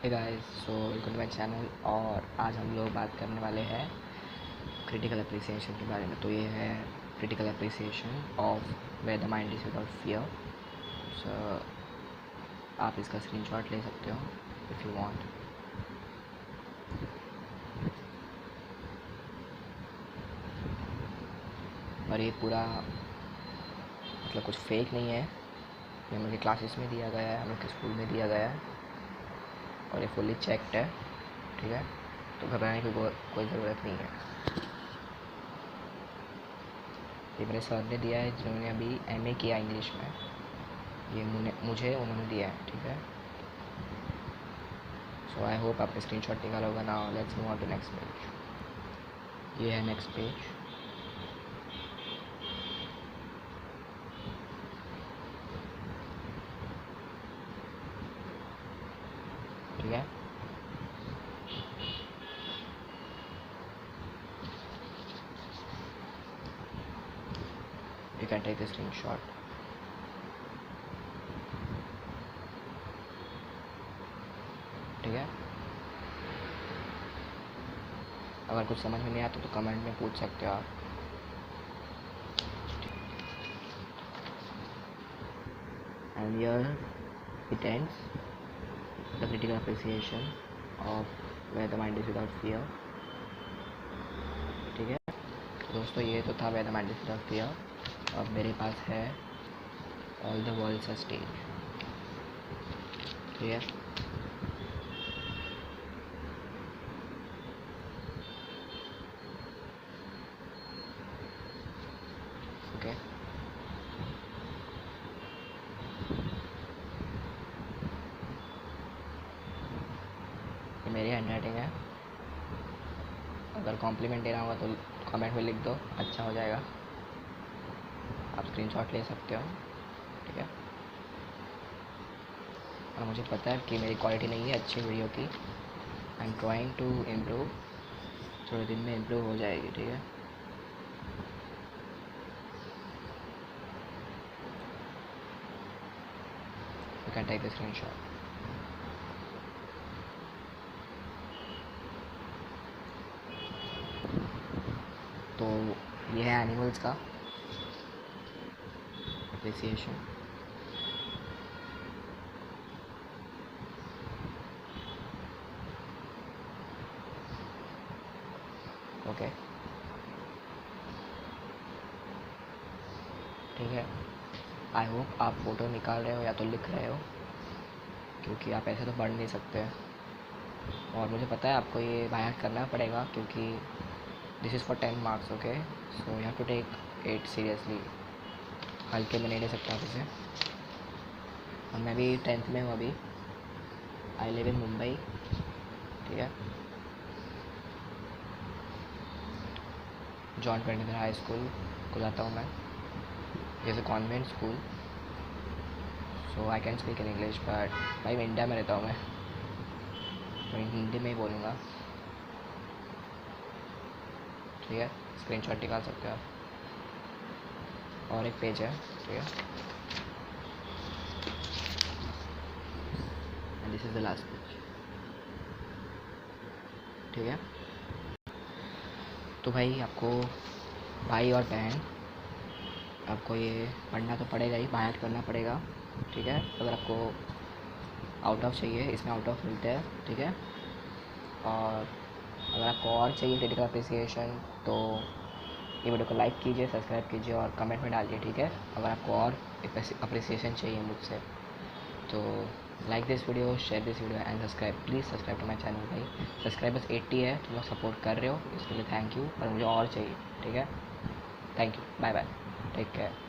Hey guys, so welcome to my channel. और आज हम लोग बात करने वाले हैं क्रिटिकल अप्रिसिएशन के बारे में। तो ये है critical appreciation of where the mind is without fear. So आप इसका स्क्रीनशॉट ले सकते हो इफ़ यू वांट। और ये पूरा मतलब कुछ फेक नहीं है, ये हम लोग के क्लासेस में दिया गया है, हम लोग के स्कूल में दिया गया है और ये फुल्ली चेक्ड है। ठीक है, तो घबराने की कोई ज़रूरत नहीं है। ये मेरे सर ने दिया है जिन्होंने अभी एमए किया इंग्लिश में। ये मुझे उन्होंने दिया है। ठीक है, सो आई होप आपने स्क्रीनशॉट निकाला होगा। Now let's move on to next page. ये है नेक्स्ट पेज। ठीक है, you can take a screenshot। ठीक है, अगर कुछ समझ में नहीं आता तो कमेंट में पूछ सकते हो आप। And here it ends the critical appreciation of where the mind is without fear. ठीक है, तो दोस्तों ये तो था where the mind is without fear. अब मेरे पास है all the world's a stage. ठीक है, ओके। ये मेरी हैंड राइटिंग है। अगर कॉम्प्लीमेंट देना होगा तो कमेंट में लिख दो, अच्छा हो जाएगा। आप स्क्रीनशॉट ले सकते हो। ठीक है, और मुझे पता है कि मेरी क्वालिटी नहीं है अच्छी वीडियो की। I am trying to improve, थोड़े दिन में इम्प्रूव हो जाएगी। ठीक है, you can take the screenshot. तो ये है एनिमल्स का अप्रिसिएशन। ओके, ठीक है, आई होप आप फ़ोटो निकाल रहे हो या तो लिख रहे हो, क्योंकि आप ऐसे तो पढ़ नहीं सकते। और मुझे पता है आपको ये बाहर करना पड़ेगा क्योंकि this is for 10 marks. Okay, so you have to take it seriously. हल्के में नहीं ले सकता आप इसे। और मैं भी 10th में हूँ अभी। I live in Mumbai. ठीक है, जॉन पेंडिकर हाई स्कूल को जाता हूँ मैं, जैसे convent school. So I can speak in English, but भाई मैं इंडिया में रहता हूँ। मैं हिंदी में ही बोलूँगा। ठीक है, स्क्रीनशॉट निकाल सकते हो आप। और एक पेज है। ठीक है, and this is the last page. ठीक है, तो भाई आपको, भाई और बहन, आपको ये पढ़ना तो पड़ेगा ही, बाहर करना पड़ेगा। ठीक है, अगर आपको आउट ऑफ चाहिए, इसमें आउट ऑफ मिलते हैं। ठीक है, और अगर आपको और चाहिए क्रिटिकल अप्रिसिएशन तो ये वीडियो को लाइक कीजिए, सब्सक्राइब कीजिए और कमेंट में डालिए। ठीक है, अगर आपको और अप्रिसिएशन चाहिए मुझसे तो like this video, share this video and subscribe. Please subscribe to my channel. भाई सब्सक्राइबर्स 80 है, तुम लोग सपोर्ट कर रहे हो, इसके लिए थैंक यू। और मुझे और चाहिए। ठीक है, thank you, bye bye, take care.